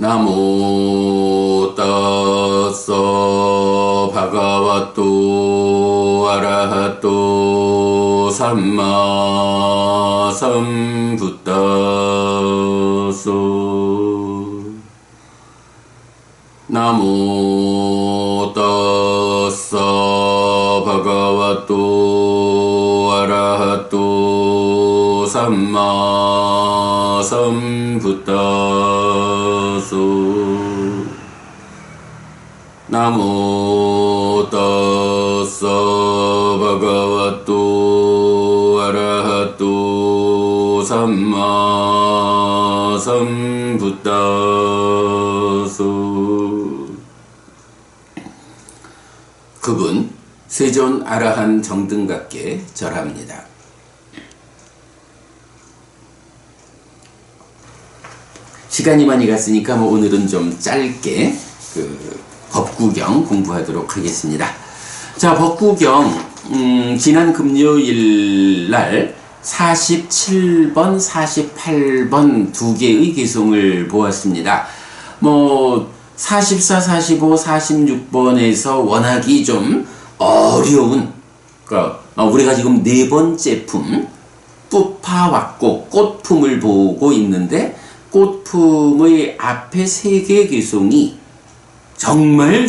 나모 따서 바가와또 아라하또 삼마 삼부따소 나모 따서 바가와또 아라하또 삼마 삼부따소 나모 따서 바가와또 아라하또 삼마 삼부따소. 그분 세존 아라한 정등각께 절합니다. 시간이 많이 갔으니까 오늘은 좀 짧게 법구경 공부하도록 하겠습니다. 자, 법구경 지난 금요일 날 47번, 48번 두 개의 개송을 보았습니다. 44, 45, 46번에서 워낙이 좀 어려운, 우리가 지금 네 번째 품, 뿌파왔고 꽃품을 보고 있는데, 꽃품의 앞에 세 개 개송이 정말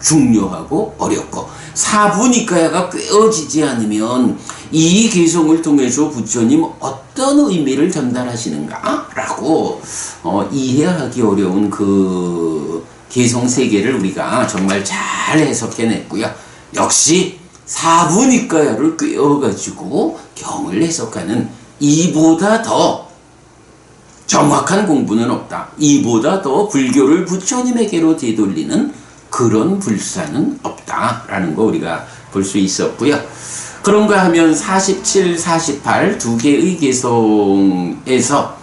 중요하고 어렵고, 사부니까야가 꿰어지지 않으면 이 개송을 통해서 부처님 어떤 의미를 전달하시는가 라고 이해하기 어려운 그 개송 세 개를 우리가 정말 잘 해석해냈고요. 역시 사부니까야를 꿰어가지고 경을 해석하는 이보다 더 정확한 공부는 없다. 이보다 더 불교를 부처님에게로 되돌리는 그런 불사는 없다라는 거 우리가 볼 수 있었고요. 그런가 하면 47, 48 두 개의 개송에서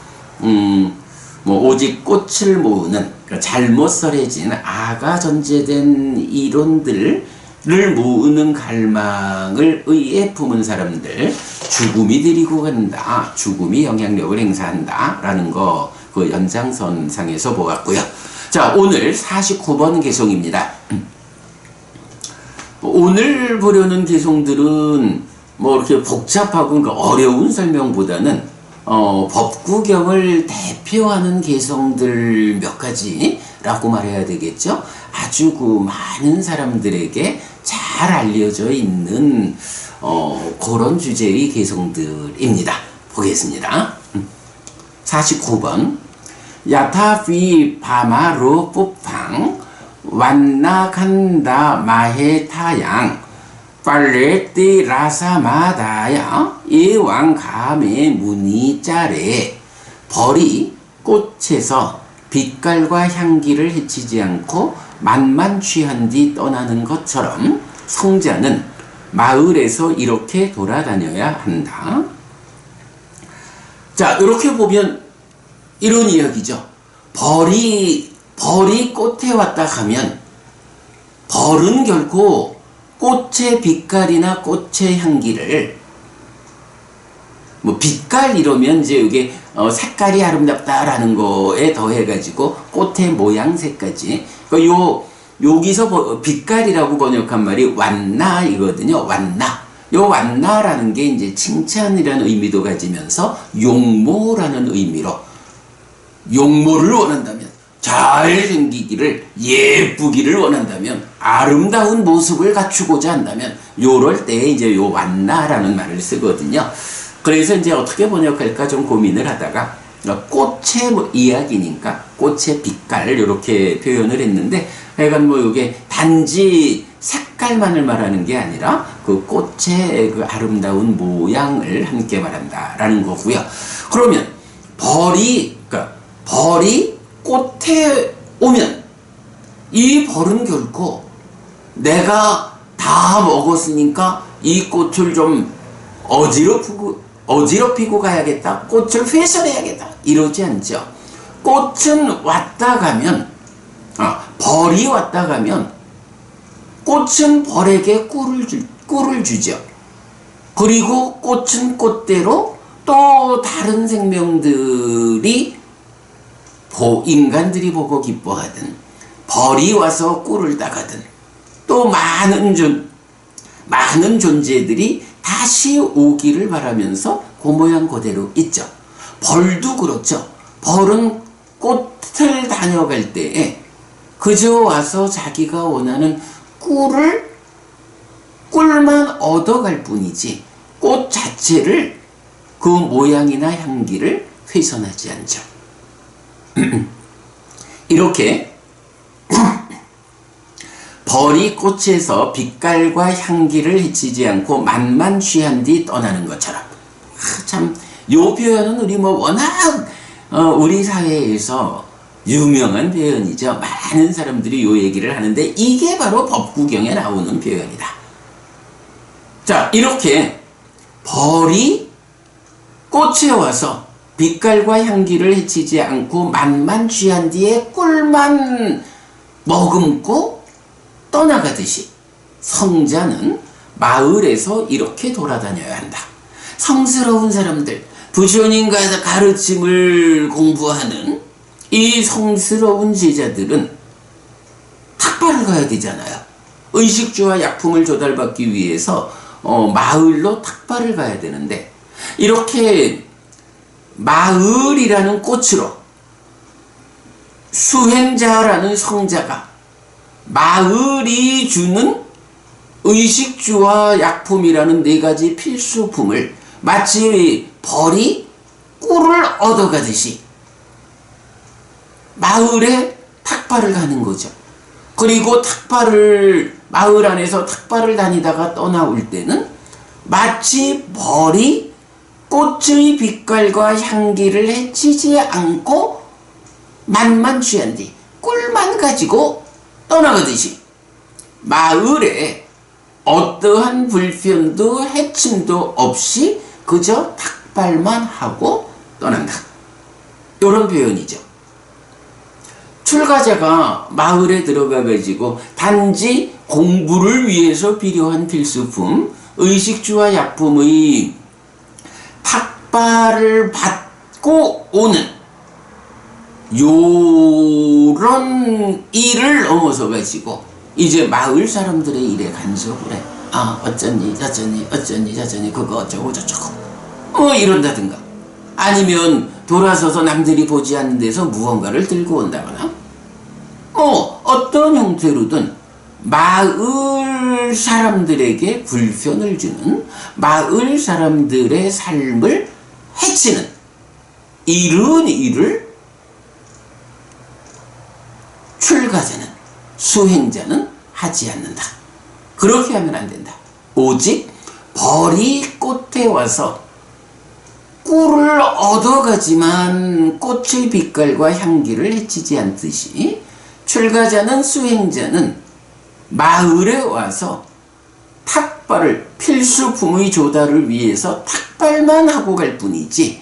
오직 꽃을 모으는 잘못 설해진 아가 전제된 이론들을 모으는 갈망을 의에 품은 사람들, 죽음이 데리고 간다, 죽음이 영향력을 행사한다 라는 거 그 연장선상에서 보았고요. 자, 오늘 49번 개송입니다. 오늘 보려는 개송들은 이렇게 복잡하고 어려운 설명보다는 법구경을 대표하는 개송들 몇 가지라고 말해야 되겠죠. 아주 많은 사람들에게 잘 알려져 있는 그런 주제의 개송들입니다. 보겠습니다. 49번 야타피 바마로 뿌팡 완나간다 마헤타양 빨레띠 라사마다야 예왕감의 무니짜레. 벌이 꽃에서 빛깔과 향기를 해치지 않고 맛만 취한 뒤 떠나는 것처럼 성자는 마을에서 이렇게 돌아다녀야 한다. 자, 이렇게 보면 이런 이야기죠. 벌이 꽃에 왔다 가면 벌은 결코 꽃의 빛깔이나 꽃의 향기를 빛깔 이러면 이제 이게 색깔이 아름답다라는 거에 더해가지고 꽃의 모양새까지 여기서 빛깔이라고 번역한 말이 완나 이거든요. 완나. 요 완나라는 게 이제 칭찬이라는 의미도 가지면서 용모라는 의미로, 용모를 원한다면, 잘생기기를, 예쁘기를 원한다면, 아름다운 모습을 갖추고자 한다면 요럴 때 이제 요 완나라는 말을 쓰거든요. 그래서 이제 어떻게 번역할까 좀 고민을 하다가 꽃의 이야기니까 꽃의 빛깔 이렇게 표현을 했는데, 하여간 요게 단지 색깔만을 말하는 게 아니라 그 꽃의 그 아름다운 모양을 함께 말한다라는 거고요. 그러면 벌이 꽃에 오면 이 벌은 결코 내가 다 먹었으니까 이 꽃을 좀 어지럽히고 가야겠다, 꽃을 훼손해야겠다 이러지 않죠. 꽃은 왔다 가면, 벌이 왔다 가면 꽃은 벌에게 꿀을 주죠. 그리고 꽃은 꽃대로 또 다른 생명들이 인간들이 보고 기뻐하든 벌이 와서 꿀을 따가든 또 많은 존재들이 다시 오기를 바라면서 그 모양 그대로 있죠. 벌도 그렇죠. 벌은 꽃을 다녀갈 때에 그저 와서 자기가 원하는 꿀만 얻어갈 뿐이지 꽃 자체를 그 모양이나 향기를 훼손하지 않죠. 이렇게 벌이 꽃에서 빛깔과 향기를 해치지 않고 맛만 취한 뒤 떠나는 것처럼. 참, 요 표현은 우리 워낙 우리 사회에서 유명한 표현이죠. 많은 사람들이 요 얘기를 하는데 이게 바로 법구경에 나오는 표현이다. 자, 이렇게 벌이 꽃에 와서 빛깔과 향기를 해치지 않고 맛만 취한 뒤에 꿀만 머금고 떠나가듯이 성자는 마을에서 이렇게 돌아다녀야 한다. 성스러운 사람들, 부처님과 가르침을 공부하는 이 성스러운 제자들은 탁발을 가야 되잖아요. 의식주와 약품을 조달받기 위해서 마을로 탁발을 가야 되는데 이렇게 마을이라는 꽃으로 수행자라는 성자가 마을이 주는 의식주와 약품이라는 네 가지 필수품을 마치 벌이 꿀을 얻어가듯이 마을에 탁발을 가는 거죠. 그리고 마을 안에서 탁발을 다니다가 떠나올 때는 마치 벌이 꽃의 빛깔과 향기를 해치지 않고 맛만 취한 뒤 꿀만 가지고 떠나가듯이 마을에 어떠한 불편도 해침도 없이 그저 탁발만 하고 떠난다. 이런 표현이죠. 출가자가 마을에 들어가 가지고 단지 공부를 위해서 필요한 필수품 의식주와 약품의 탁발을 받고 오는 요런 일을 넘어서 가지고 이제 마을 사람들의 일에 간섭을 해. 어쩌니 저쩌니 그거 어쩌고 저쩌고 이런다든가 아니면 돌아서서 남들이 보지 않는 데서 무언가를 들고 온다거나 어떤 형태로든 마을 사람들에게 불편을 주는 마을 사람들의 삶을 해치는 이런 일을 출가자는 수행자는 하지 않는다. 그렇게 하면 안 된다. 오직 벌이 꽃에 와서 꿀을 얻어가지만 꽃의 빛깔과 향기를 해치지 않듯이 출가자는 수행자는 마을에 와서 탁발을 필수품의 조달을 위해서 탁발만 하고 갈 뿐이지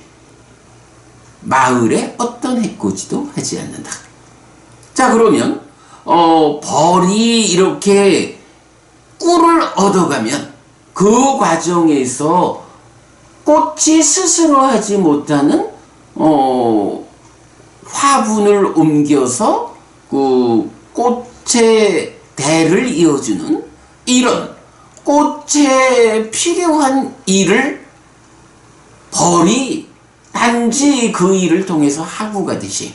마을에 어떤 해코지도 하지 않는다. 자, 그러면 벌이 이렇게 꿀을 얻어가면 그 과정에서 꽃이 스스로 하지 못하는 화분을 옮겨서 그 꽃의 대를 이어주는 이런 꽃에 필요한 일을 벌이 단지 그 일을 통해서 하고 가듯이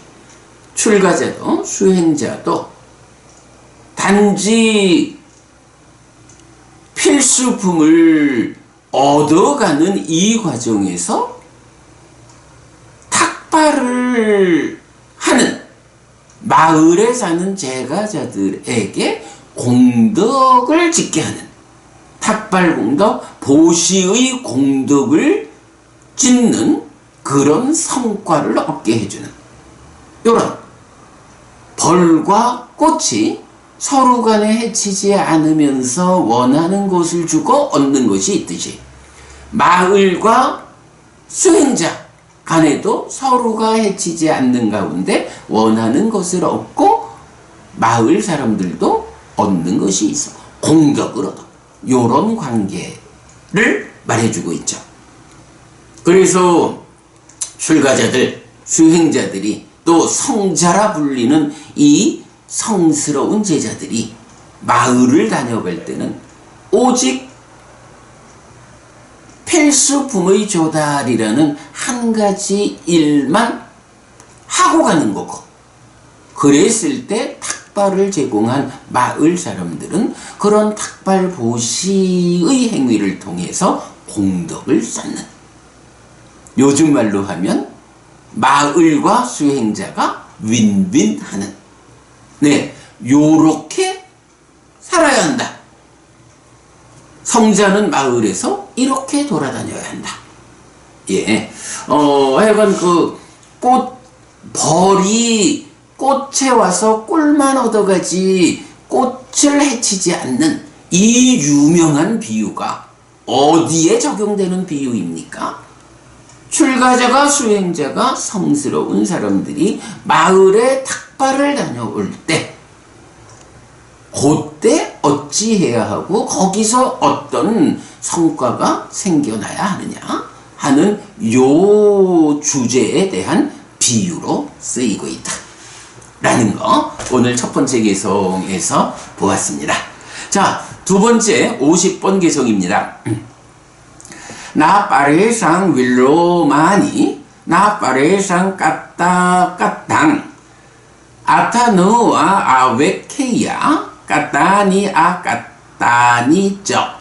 출가자도 수행자도 단지 필수품을 얻어가는 이 과정에서 탁발을 하는 마을에 사는 제가자들에게 공덕을 짓게 하는 탁발 공덕, 보시의 공덕을 짓는 그런 성과를 얻게 해주는 이런 벌과 꽃이 서로 간에 해치지 않으면서 원하는 것을 주고 얻는 것이 있듯이 마을과 수행자 간에도 서로가 해치지 않는 가운데 원하는 것을 얻고 마을 사람들도 얻는 것이 있어. 공덕을 얻어. 요런 관계를 말해주고 있죠. 그래서 출가자들, 수행자들이 또 성자라 불리는 이 성스러운 제자들이 마을을 다녀갈 때는 오직 필수품의 조달이라는 한 가지 일만 하고 가는 거고, 그랬을 때 탁발을 제공한 마을 사람들은 그런 탁발 보시의 행위를 통해서 공덕을 쌓는, 요즘 말로 하면 마을과 수행자가 윈윈하는, 네, 요렇게 살아야 한다. 성자는 마을에서 이렇게 돌아다녀야 한다. 예, 하여간 벌이 꽃에 와서 꿀만 얻어가지 꽃을 해치지 않는 이 유명한 비유가 어디에 적용되는 비유입니까? 출가자가 수행자가 성스러운 사람들이 마을에 탁발을 다녀올 때, 그때 어찌해야 하고 거기서 어떤 성과가 생겨나야 하느냐 하는 요 주제에 대한 비유로 쓰이고 있다 라는 거 오늘 첫 번째 개성에서 보았습니다. 자, 두 번째 50번 개성입니다. 나 파레상 윌로마니 나 파레상 까따 까땅 아타노아 아웨케야 까따니 아 까따니 적.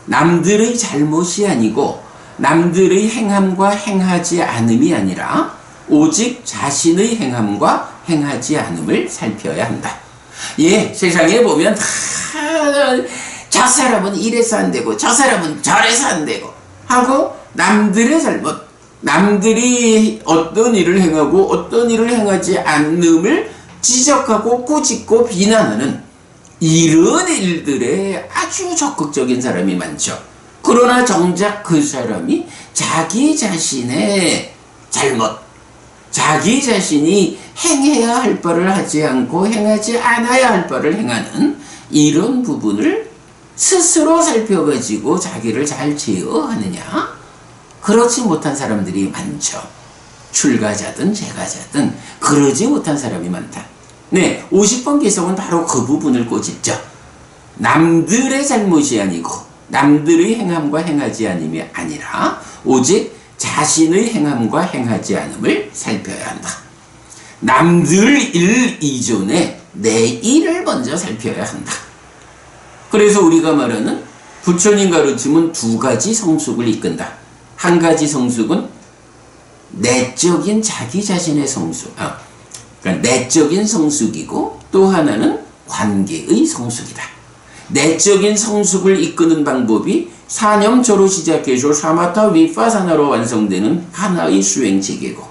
남들의 잘못이 아니고 남들의 행함과 행하지 않음이 아니라 오직 자신의 행함과 행하지 않음을 살펴야 한다. 예, 세상에 보면 저 사람은 이래서 안 되고 저 사람은 저래서 안 되고 하고 남들의 잘못, 남들이 어떤 일을 행하고 어떤 일을 행하지 않음을 지적하고 꾸짖고 비난하는 이런 일들에 아주 적극적인 사람이 많죠. 그러나 정작 그 사람이 자기 자신의 잘못, 자기 자신이 행해야 할 바를 하지 않고 행하지 않아야 할 바를 행하는 이런 부분을 스스로 살펴가지고 자기를 잘 제어하느냐? 그렇지 못한 사람들이 많죠. 출가자든 재가자든 그러지 못한 사람이 많다. 네, 50번 개성은 바로 그 부분을 꼬집죠. 남들의 잘못이 아니고 남들의 행함과 행하지 않음이 아니라 오직 자신의 행함과 행하지 않음을 살펴야 한다. 남들 일 이전에 내 일을 먼저 살펴야 한다. 그래서 우리가 말하는 부처님 가르침은 두 가지 성숙을 이끈다. 한 가지 성숙은 내적인 자기 자신의 성숙, 그러니까 내적인 성숙이고 또 하나는 관계의 성숙이다. 내적인 성숙을 이끄는 방법이 사념조로 시작해서 사마타 위파사나로 완성되는 하나의 수행 체계고,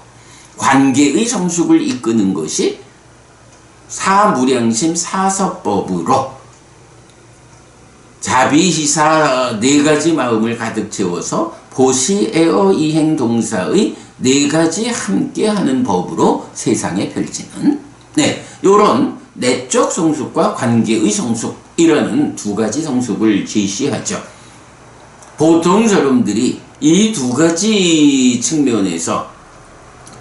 관계의 성숙을 이끄는 것이 사무량심 사서법으로 자비희사 네 가지 마음을 가득 채워서 보시에어 이행 동사의 네 가지 함께하는 법으로 세상에 펼치는, 네, 요런 내적 성숙과 관계의 성숙이라는 두 가지 성숙을 제시하죠. 보통 사람들이 이 두 가지 측면에서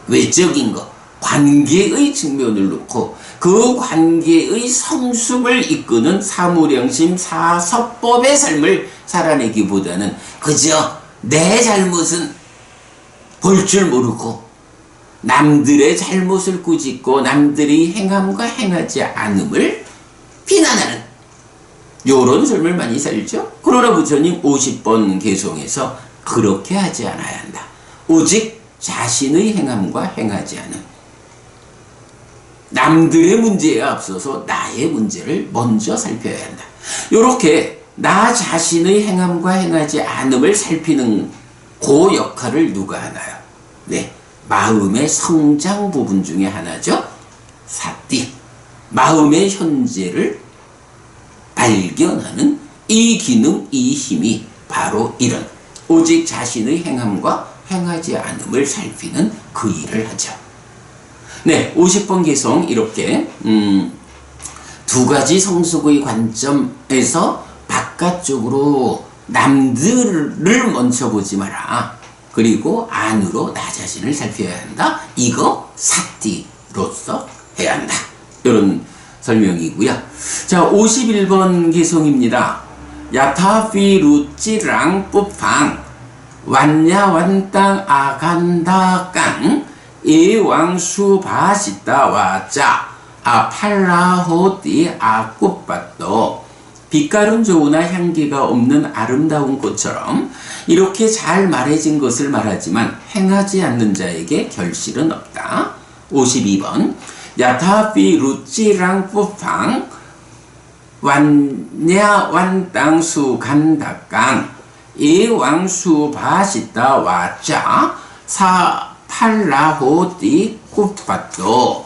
외적인 것, 관계의 측면을 놓고 그 관계의 성숙을 이끄는 사무량심 사서법의 삶을 살아내기보다는 그저 내 잘못은 볼 줄 모르고 남들의 잘못을 꾸짖고 남들의 행함과 행하지 않음을 비난하는 요런 삶을 많이 살죠. 그러나 부처님 50번 개성에서 그렇게 하지 않아야 한다. 오직 자신의 행함과 행하지 않음, 남들의 문제에 앞서서 나의 문제를 먼저 살펴야 한다. 요렇게 나 자신의 행함과 행하지 않음을 살피는 그 역할을 누가 하나요? 네, 마음의 성장 부분 중에 하나죠. 사띠, 마음의 현재를 발견하는 이 기능, 이 힘이 바로 이런 오직 자신의 행함과 행하지 않음을 살피는 그 일을 하죠. 네, 50번 개성 이렇게 두 가지 성숙의 관점에서 바깥쪽으로 남들을 먼저 보지 마라. 그리고 안으로 나 자신을 살펴야 한다. 이거 사띠 사람으로서 해야 한다. 이런 설명이고요. 자, 51번 개송입니다. 야타피 루찌랑 뿌팡 완야 완땅 아간다 깡 이왕수 바시다 와자 아팔라호띠 아꽃밭도 빛깔은 좋으나 향기가 없는 아름다운 꽃처럼 이렇게 잘 말해진 것을 말하지만 행하지 않는 자에게 결실은 없다. 52번 야타피 루찌랑 뿌팡 완야 완땅수 간다깡 이왕수 바시다 와자 사팔라호띠 꽃밭도.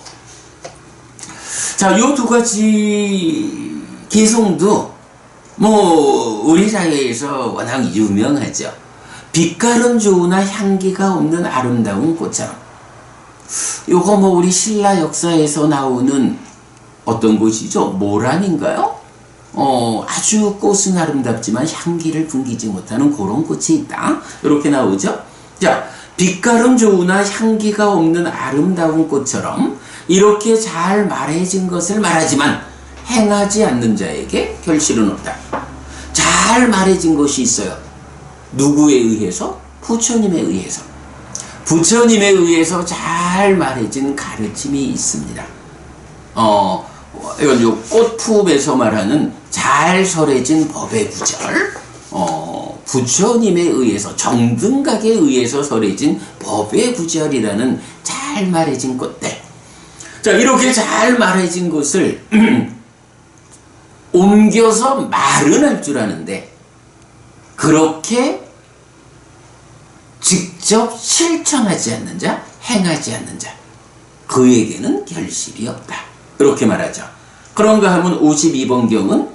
자, 요 두 가지 개송도 우리 사회에서 워낙 유명하죠. 빛깔은 좋으나 향기가 없는 아름다운 꽃처럼. 요거 우리 신라 역사에서 나오는 어떤 곳이죠? 모란인가요? 아주 꽃은 아름답지만 향기를 풍기지 못하는 그런 꽃이 있다. 이렇게 나오죠. 자, 빛깔은 좋으나 향기가 없는 아름다운 꽃처럼 이렇게 잘 말해진 것을 말하지만 행하지 않는 자에게 결실은 없다. 잘 말해진 것이 있어요. 누구에 의해서? 부처님에 의해서. 부처님에 의해서 잘 말해진 가르침이 있습니다. 이건 요 꽃품에서 말하는 잘 설해진 법의 구절, 부처님에 의해서 정등각에 의해서 설해진 법의 구절이라는 잘 말해진 것들. 자, 이렇게 잘 말해진 것을 옮겨서 말은 할 줄 아는데 그렇게 직접 실천하지 않는 자, 행하지 않는 자, 그에게는 결실이 없다. 이렇게 말하죠. 그런가 하면 52번 경은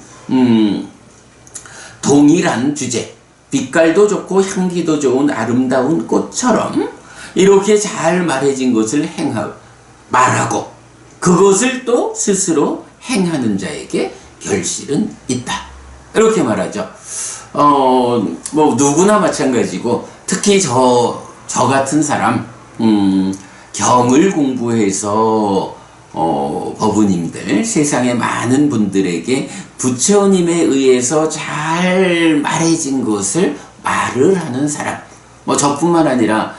동일한 주제, 빛깔도 좋고 향기도 좋은 아름다운 꽃처럼 이렇게 잘 말해진 것을 말하고 그것을 또 스스로 행하는 자에게 결실은 있다. 이렇게 말하죠. 누구나 마찬가지고 특히 저 같은 사람, 경을 공부해서 법우님들, 세상의 많은 분들에게 부처님에 의해서 잘 말해진 것을 말을 하는 사람. 저뿐만 아니라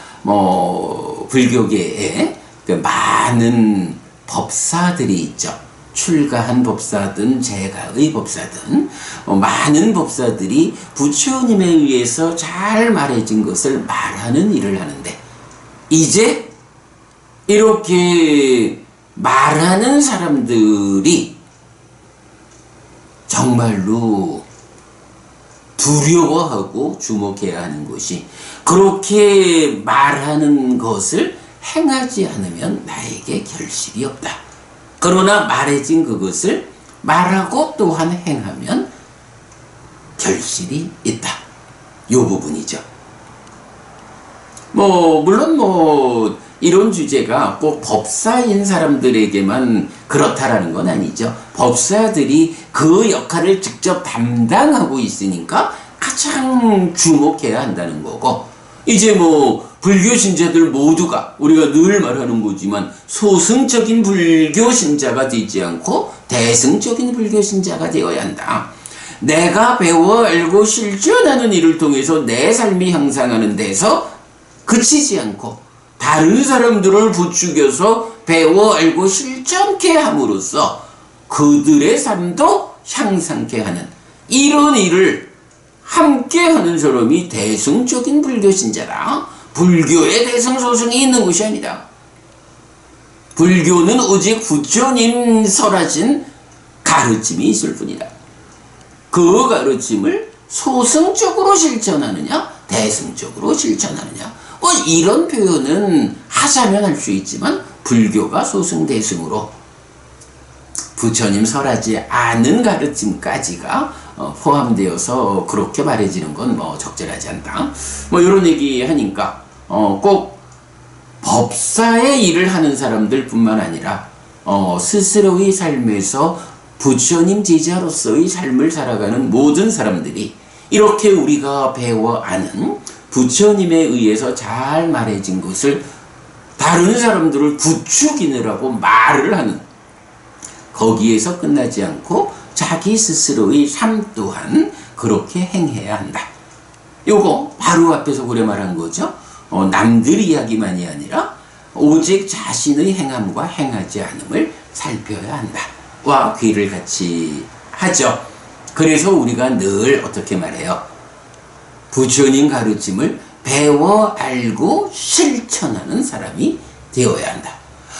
불교계에 많은 법사들이 있죠. 출가한 법사든 재가의 법사든 많은 법사들이 부처님에 의해서 잘 말해진 것을 말하는 일을 하는데, 이제 이렇게 말하는 사람들이 정말로 두려워하고 주목해야 하는 것이, 그렇게 말하는 것을 행하지 않으면 나에게 결실이 없다. 그러나 말해진 그것을 말하고 또한 행하면 결실이 있다. 요 부분이죠. 물론 이런 주제가 꼭 법사인 사람들에게만 그렇다라는 건 아니죠. 법사들이 그 역할을 직접 담당하고 있으니까 가장 주목해야 한다는 거고, 이제 불교 신자들 모두가 우리가 늘 말하는 거지만 소승적인 불교 신자가 되지 않고 대승적인 불교 신자가 되어야 한다. 내가 배워 알고 실천하는 일을 통해서 내 삶이 향상하는 데서 그치지 않고 다른 사람들을 부추겨서 배워 알고 실천케 함으로써 그들의 삶도 향상케 하는 이런 일을 함께 하는 사람이 대승적인 불교 신자다. 불교에 대승소승이 있는 것이 아니다. 불교는 오직 부처님 설하신 가르침이 있을 뿐이다. 그 가르침을 소승적으로 실천하느냐 대승적으로 실천하느냐, 이런 표현은 하자면 할 수 있지만 불교가 소승대승으로 부처님 설하지 않은 가르침까지가 포함되어서 그렇게 말해지는 건 적절하지 않다. 이런 얘기 하니까 꼭 법사의 일을 하는 사람들 뿐만 아니라 스스로의 삶에서 부처님 제자로서의 삶을 살아가는 모든 사람들이 이렇게 우리가 배워 아는 부처님에 의해서 잘 말해진 것을 다른 사람들을 부추기느라고 말을 하는, 거기에서 끝나지 않고 자기 스스로의 삶 또한 그렇게 행해야 한다. 요거 바로 앞에서 그래 말한 거죠. 남들 이야기만이 아니라 오직 자신의 행함과 행하지 않음을 살펴야 한다. 와 귀를 같이 하죠. 그래서 우리가 늘 어떻게 말해요? 부처님 가르침을 배워 알고 실천하는 사람이 되어야 한다.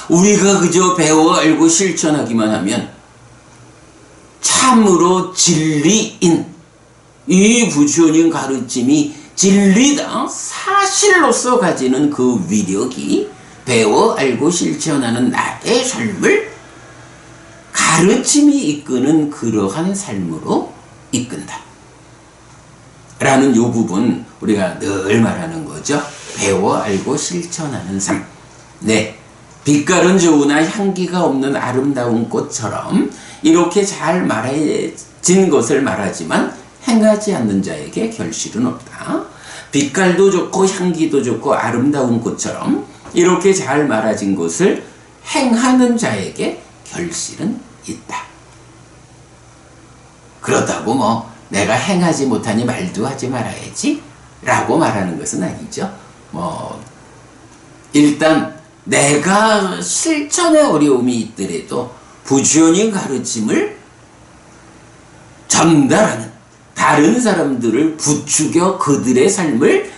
우리가 그저 배워 알고 실천하기만 하면 참으로 진리인 이 부처님 가르침이 진리다 사실로서 가지는 그 위력이 배워 알고 실천하는 나의 삶을 가르침이 이끄는 그러한 삶으로 이끈다 라는 요 부분 우리가 늘 말하는 거죠. 배워 알고 실천하는 삶. 네, 빛깔은 좋으나 향기가 없는 아름다운 꽃처럼 이렇게 잘 말해진 것을 말하지만 행하지 않는 자에게 결실은 없다. 빛깔도 좋고 향기도 좋고 아름다운 꽃처럼 이렇게 잘 말해진 것을 행하는 자에게 결실은 있다. 그렇다고 뭐 내가 행하지 못하니 말도 하지 말아야지 라고 말하는 것은 아니죠. 일단 내가 실천에 어려움이 있더라도 부처님 가르침을 전달하는, 다른 사람들을 부추겨 그들의 삶을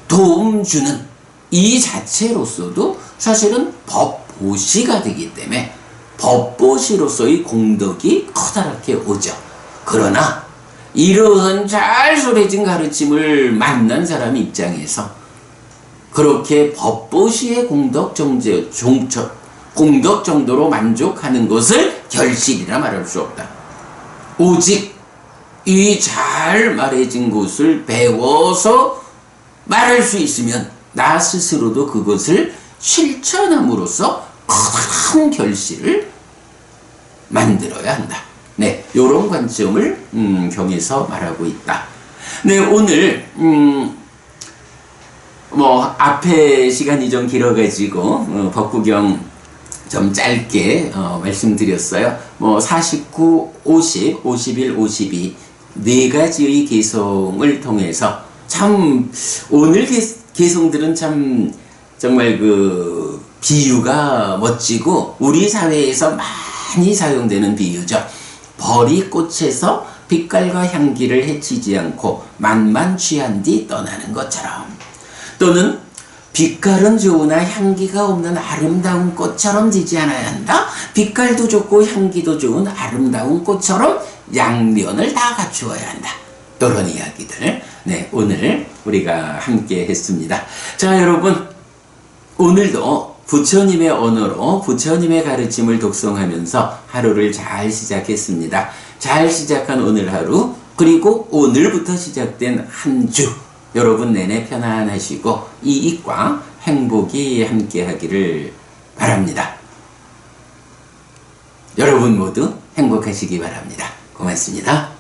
도움 주는 이 자체로서도 사실은 법보시가 되기 때문에 법보시로서의 공덕이 커다랗게 오죠. 그러나 이러한 잘 소개진 가르침을 만난 사람 입장에서 그렇게 법보시의 공덕 정도로 만족하는 것을 결실이라 말할 수 없다. 오직 이 잘 말해진 것을 배워서 말할 수 있으면 나 스스로도 그것을 실천함으로써 큰 결실을 만들어야 한다. 네, 요런 관점을 경에서 말하고 있다. 네, 오늘 앞에 시간이 좀 길어가지고 법구경 좀 짧게 말씀드렸어요. 49, 50, 51, 52 네 가지의 개성을 통해서 참 오늘 개성들은 참 정말 그 비유가 멋지고 우리 사회에서 많이 사용되는 비유죠. 벌이 꽃에서 빛깔과 향기를 해치지 않고 맛만 취한 뒤 떠나는 것처럼, 또는 빛깔은 좋으나 향기가 없는 아름다운 꽃처럼 되지 않아야 한다. 빛깔도 좋고 향기도 좋은 아름다운 꽃처럼 양면을 다 갖추어야 한다. 이런 이야기들 네, 오늘 우리가 함께 했습니다. 자, 여러분, 오늘도 부처님의 언어로 부처님의 가르침을 독송하면서 하루를 잘 시작했습니다. 잘 시작한 오늘 하루, 그리고 오늘부터 시작된 한 주, 여러분 내내 편안하시고 이익과 행복이 함께 하기를 바랍니다. 여러분 모두 행복하시기 바랍니다. 고맙습니다.